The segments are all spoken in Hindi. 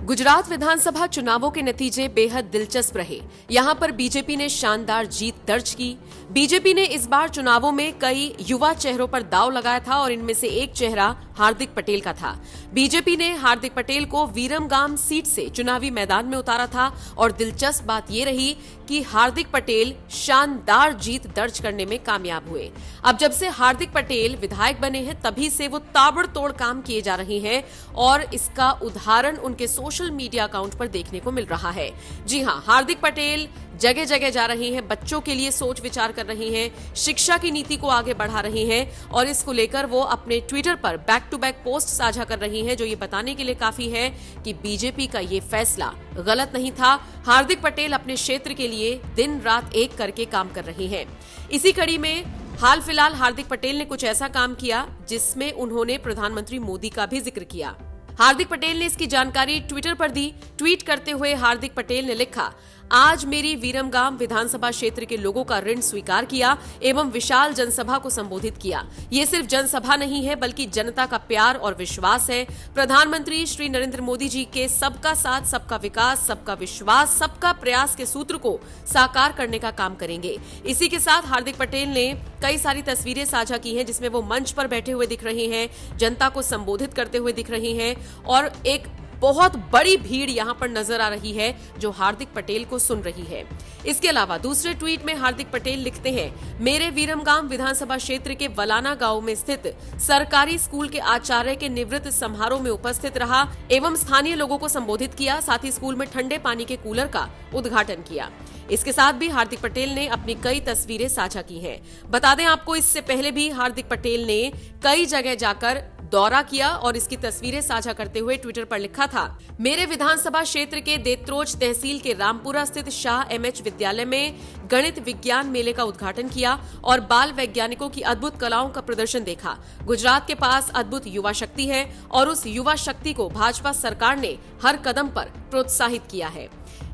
गुजरात विधानसभा चुनावों के नतीजे बेहद दिलचस्प रहे। यहां पर बीजेपी ने शानदार जीत दर्ज की। बीजेपी ने इस बार चुनावों में कई युवा चेहरों पर दांव लगाया था और इनमें से एक चेहरा हार्दिक पटेल का था। बीजेपी ने हार्दिक पटेल को वीरमगाम सीट से चुनावी मैदान में उतारा था और दिलचस्प बात यह रही कि हार्दिक पटेल शानदार जीत दर्ज करने में कामयाब हुए। अब जब से हार्दिक पटेल विधायक बने हैं तभी से वो ताबड़तोड़ काम किए जा रहे हैं और इसका उदाहरण उनके सोशल मीडिया अकाउंट पर देखने को मिल रहा है। जी हां, हार्दिक पटेल जगह जगह जा रही हैं, बच्चों के लिए सोच विचार कर रही हैं, शिक्षा की नीति को आगे बढ़ा रही हैं और इसको लेकर वो अपने ट्विटर पर बैक टू बैक पोस्ट साझा कर रही हैं, जो ये बताने के लिए काफी है कि बीजेपी का ये फैसला गलत नहीं था। हार्दिक पटेल अपने क्षेत्र के लिए दिन रात एक करके काम कर रही हैं। इसी कड़ी में हाल फिलहाल हार्दिक पटेल ने कुछ ऐसा काम किया जिसमें उन्होंने प्रधानमंत्री मोदी का भी जिक्र किया। हार्दिक पटेल ने इसकी जानकारी ट्विटर पर दी। ट्वीट करते हुए हार्दिक पटेल ने लिखा, आज मेरी वीरमगाम विधानसभा क्षेत्र के लोगों का ऋण स्वीकार किया एवं विशाल जनसभा को संबोधित किया। ये सिर्फ जनसभा नहीं है बल्कि जनता का प्यार और विश्वास है। प्रधानमंत्री श्री नरेंद्र मोदी जी के सबका साथ, सबका विकास, सबका विश्वास, सबका प्रयास के सूत्र को साकार करने का काम करेंगे। इसी के साथ हार्दिक पटेल ने कई सारी तस्वीरें साझा की हैं जिसमें वो मंच पर बैठे हुए दिख रहे हैं, जनता को संबोधित करते हुए दिख रही हैं और एक बहुत बड़ी भीड़ यहां पर नजर आ रही है जो हार्दिक पटेल को सुन रही है। इसके अलावा दूसरे ट्वीट में हार्दिक पटेल लिखते हैं, मेरे वीरमगाम विधानसभा क्षेत्र के वलाना गांव में स्थित सरकारी स्कूल के आचार्य के निवृत्त समारोह में उपस्थित रहा एवं स्थानीय लोगों को संबोधित किया। साथ ही स्कूल में ठंडे पानी के कूलर का उद्घाटन किया। इसके साथ भी हार्दिक पटेल ने अपनी कई तस्वीरें साझा की हैं। बता दें आपको, इससे पहले भी हार्दिक पटेल ने कई जगह जाकर दौरा किया और इसकी तस्वीरें साझा करते हुए ट्विटर पर लिखा था, मेरे विधानसभा क्षेत्र के देत्रोज तहसील के रामपुरा स्थित शाह एमएच विद्यालय में गणित विज्ञान मेले का उद्घाटन किया और बाल वैज्ञानिकों की अद्भुत कलाओं का प्रदर्शन देखा। गुजरात के पास अद्भुत युवा शक्ति है और उस युवा शक्ति को भाजपा सरकार ने हर कदम पर प्रोत्साहित किया है।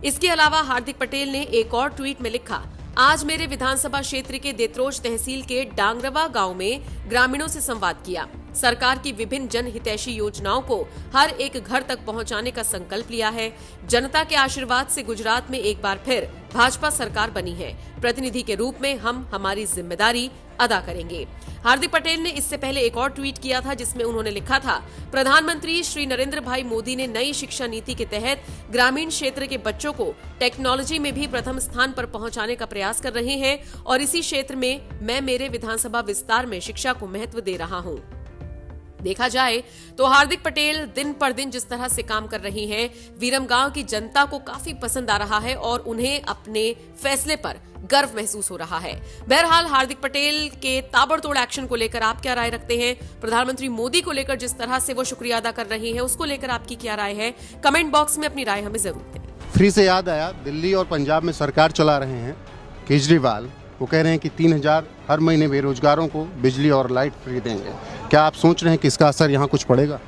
इसके अलावा हार्दिक पटेल ने एक और ट्वीट में लिखा, आज मेरे विधानसभा क्षेत्र के देत्रोज तहसील के डांगरवा गांव में ग्रामीणों से संवाद किया। सरकार की विभिन्न जनहितैषी योजनाओं को हर एक घर तक पहुंचाने का संकल्प लिया है। जनता के आशीर्वाद से गुजरात में एक बार फिर भाजपा सरकार बनी है। प्रतिनिधि के रूप में हम हमारी जिम्मेदारी अदा करेंगे। हार्दिक पटेल ने इससे पहले एक और ट्वीट किया था जिसमें उन्होंने लिखा था, प्रधानमंत्री श्री नरेंद्र भाई मोदी ने नई शिक्षा नीति के तहत ग्रामीण क्षेत्र के बच्चों को टेक्नोलॉजी में भी प्रथम स्थान पर पहुंचाने का प्रयास कर रहे हैं और इसी क्षेत्र में मैं मेरे विधानसभा विस्तार में शिक्षा को महत्व दे रहा हूं। देखा जाए तो हार्दिक पटेल दिन पर दिन जिस तरह से काम कर रही हैं, वीरमगाम की जनता को काफी पसंद आ रहा है और उन्हें अपने फैसले पर गर्व महसूस हो रहा है। बहरहाल हार्दिक पटेल के ताबड़तोड़ एक्शन को लेकर आप क्या राय रखते हैं? प्रधानमंत्री मोदी को लेकर जिस तरह से वो शुक्रिया अदा कर रही हैं, उसको लेकर आपकी क्या राय है? कमेंट बॉक्स में अपनी राय हमें जरूर दें। फ्री से याद आया, दिल्ली और पंजाब में सरकार चला रहे हैं केजरीवाल। वो कह रहे हैं कि 3,000 हर महीने बेरोजगारों को बिजली और लाइट फ्री देंगे। क्या आप सोच रहे हैं कि इसका असर यहाँ कुछ पड़ेगा?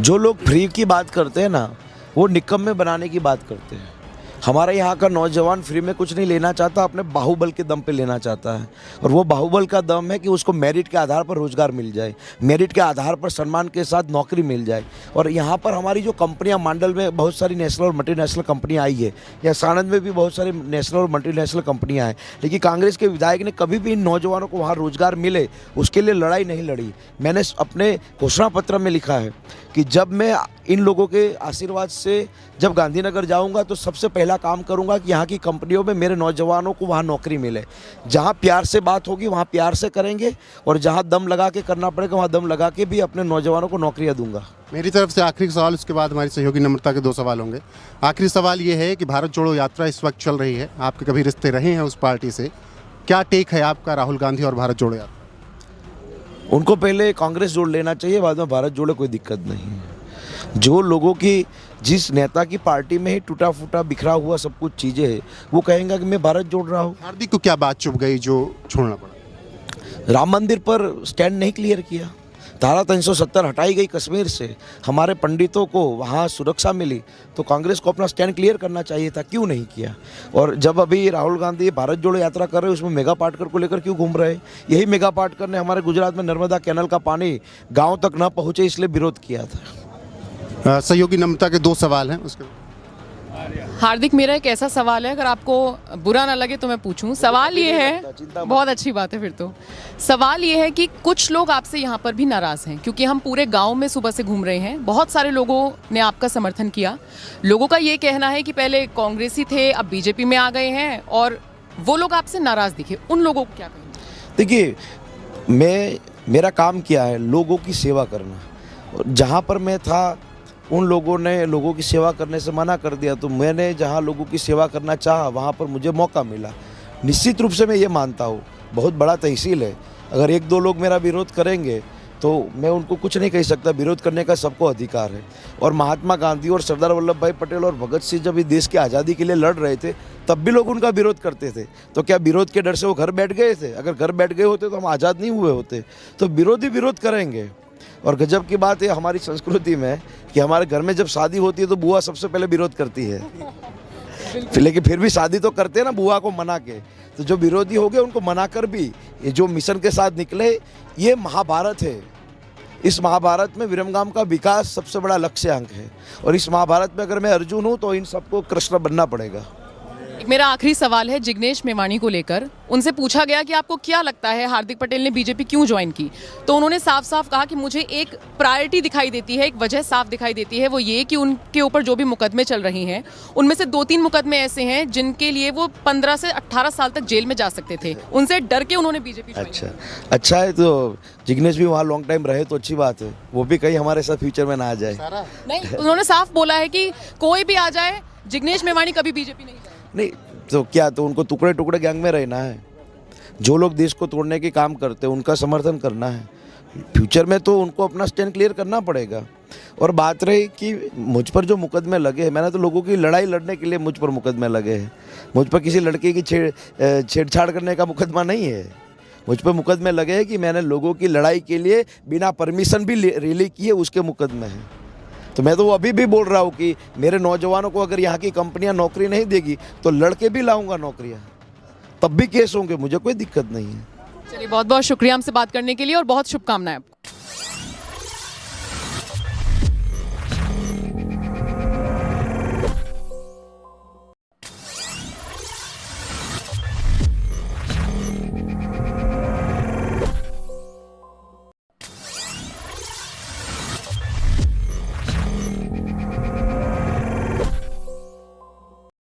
जो लोग फ्री की बात करते हैं ना, वो निकम्मे बनाने की बात करते हैं। हमारे यहाँ का नौजवान फ्री में कुछ नहीं लेना चाहता, अपने बाहुबल के दम पे लेना चाहता है और वो बाहुबल का दम है कि उसको मेरिट के आधार पर रोजगार मिल जाए, मेरिट के आधार पर सम्मान के साथ नौकरी मिल जाए। और यहाँ पर हमारी जो कंपनियाँ, मंडल में बहुत सारी नेशनल और मल्टीनेशनल कंपनियाँ आई है, या सानंद में भी बहुत सारी नेशनल और मल्टीनेशनल कंपनियाँ हैं, लेकिन कांग्रेस के विधायक ने कभी भी इन नौजवानों को वहाँ रोजगार मिले उसके लिए लड़ाई नहीं लड़ी। मैंने अपने घोषणा पत्र में लिखा है कि जब मैं इन लोगों के आशीर्वाद से जब गांधीनगर जाऊंगा तो सबसे पहला काम करूंगा कि यहाँ की कंपनियों में मेरे नौजवानों को वहाँ नौकरी मिले। जहाँ प्यार से बात होगी वहाँ प्यार से करेंगे और जहाँ दम लगा के करना पड़ेगा वहाँ दम लगा के भी अपने नौजवानों को नौकरियाँ दूंगा। मेरी तरफ से आखिरी सवाल, उसके बाद हमारी सहयोगी नम्रता के 2 सवाल होंगे। आखिरी सवाल ये है कि भारत जोड़ो यात्रा इस वक्त चल रही है, आपके कभी रिश्ते रहे हैं उस पार्टी से, क्या टेक है आपका राहुल गांधी और भारत जोड़ो यात्रा? उनको पहले कांग्रेस जोड़ लेना चाहिए, बाद में भारत जोड़े, कोई दिक्कत नहीं है। जो लोगों की, जिस नेता की पार्टी में ही टूटा फूटा बिखरा हुआ सब कुछ चीज़ें हैं, वो कहेंगे कि मैं भारत जोड़ रहा हूँ। हार्दिक को क्या बात चुभ गई जो छोड़ना पड़ा? राम मंदिर पर स्टैंड नहीं क्लियर किया, धारा 370 हटाई गई कश्मीर से, हमारे पंडितों को वहाँ सुरक्षा मिली, तो कांग्रेस को अपना स्टैंड क्लियर करना चाहिए था, क्यों नहीं किया? और जब अभी राहुल गांधी भारत जोड़ो यात्रा कर रहे हैं, उसमें मेगा पाटकर को लेकर क्यों घूम रहे हैं? यही मेगा पाटकर ने हमारे गुजरात में नर्मदा कैनल का पानी गाँव तक न पहुँचे इसलिए विरोध किया था। सहयोगी नम्रता के 2 सवाल हैं उसके। हार्दिक, मेरा एक ऐसा सवाल है, अगर आपको बुरा ना लगे तो मैं पूछूं। सवाल ये है, बहुत अच्छी बात है फिर तो। सवाल ये है कि कुछ लोग आपसे यहाँ पर भी नाराज़ हैं, क्योंकि हम पूरे गांव में सुबह से घूम रहे हैं, बहुत सारे लोगों ने आपका समर्थन किया। लोगों का ये कहना है कि पहले कांग्रेसी थे, अब बीजेपी में आ गए हैं, और वो लोग आपसे नाराज़ दिखे। उन लोगों को क्या कहेंगे? देखिए, मेरा काम क्या है, लोगों की सेवा करना। और जहाँ पर मैं था उन लोगों ने लोगों की सेवा करने से मना कर दिया, तो मैंने जहाँ लोगों की सेवा करना चाहा वहाँ पर मुझे मौका मिला। निश्चित रूप से मैं ये मानता हूँ, बहुत बड़ा तहसील है, अगर 1-2 लोग मेरा विरोध करेंगे तो मैं उनको कुछ नहीं कह सकता, विरोध करने का सबको अधिकार है। और महात्मा गांधी और सरदार वल्लभ भाई पटेल और भगत सिंह जब इस देश की आज़ादी के लिए लड़ रहे थे तब भी लोग उनका विरोध करते थे, तो क्या विरोध के डर से वो घर बैठ गए थे? अगर घर बैठ गए होते तो हम आज़ाद नहीं हुए होते। तो विरोधी विरोध करेंगे। और गजब की बात है हमारी संस्कृति में कि हमारे घर में जब शादी होती है तो बुआ सबसे पहले विरोध करती है, लेकिन फिर भी शादी तो करते हैं ना बुआ को मना के। तो जो विरोधी हो गए उनको मना कर भी ये जो मिशन के साथ निकले, ये महाभारत है। इस महाभारत में विरमगाम का विकास सबसे बड़ा लक्ष्यांक है, और इस महाभारत में अगर मैं अर्जुन हूँ तो इन सबको कृष्ण बनना पड़ेगा। एक मेरा आखिरी सवाल है जिग्नेश मेवाणी को लेकर। उनसे पूछा गया कि आपको क्या लगता है हार्दिक पटेल ने बीजेपी क्यों ज्वाइन की, तो उन्होंने साफ साफ कहा कि मुझे एक प्रायोरिटी दिखाई देती है, एक वजह साफ दिखाई देती है, वो ये कि उनके ऊपर जो भी मुकदमे चल रही हैं उनमें से 2-3 मुकदमे ऐसे हैं जिनके लिए वो 15 से 18 साल तक जेल में जा सकते थे। उनसे डर के उन्होंने बीजेपी। अच्छा है, तो जिग्नेश भी वहाँ लॉन्ग टाइम रहे तो अच्छी बात है, वो भी कहीं हमारे साथ फ्यूचर में ना आ जाए। नहीं, उन्होंने साफ बोला है कि कोई भी आ जाए, जिग्नेश मेवाणी कभी बीजेपी नहीं जाए। नहीं तो क्या, तो उनको टुकड़े टुकड़े गैंग में रहना है? जो लोग देश को तोड़ने के काम करते हैं उनका समर्थन करना है। फ्यूचर में तो उनको अपना स्टैंड क्लियर करना पड़ेगा। और बात रही कि मुझ पर जो मुकदमे लगे हैं, मैंने तो लोगों की लड़ाई लड़ने के लिए मुझ पर मुकदमे लगे हैं। मुझ पर किसी लड़के की छेड़छाड़ करने का मुकदमा नहीं है। मुझ पर मुकदमे लगे हैं कि मैंने लोगों की लड़ाई के लिए बिना परमिशन भी रैली की है, उसके मुकदमे हैं। तो मैं तो अभी भी बोल रहा हूँ कि मेरे नौजवानों को अगर यहाँ की कंपनियाँ नौकरी नहीं देगी तो लड़के भी लाऊंगा नौकरियाँ, तब भी केस होंगे, मुझे कोई दिक्कत नहीं है। चलिए, बहुत बहुत शुक्रिया हमसे बात करने के लिए और बहुत शुभकामनाएं आपको।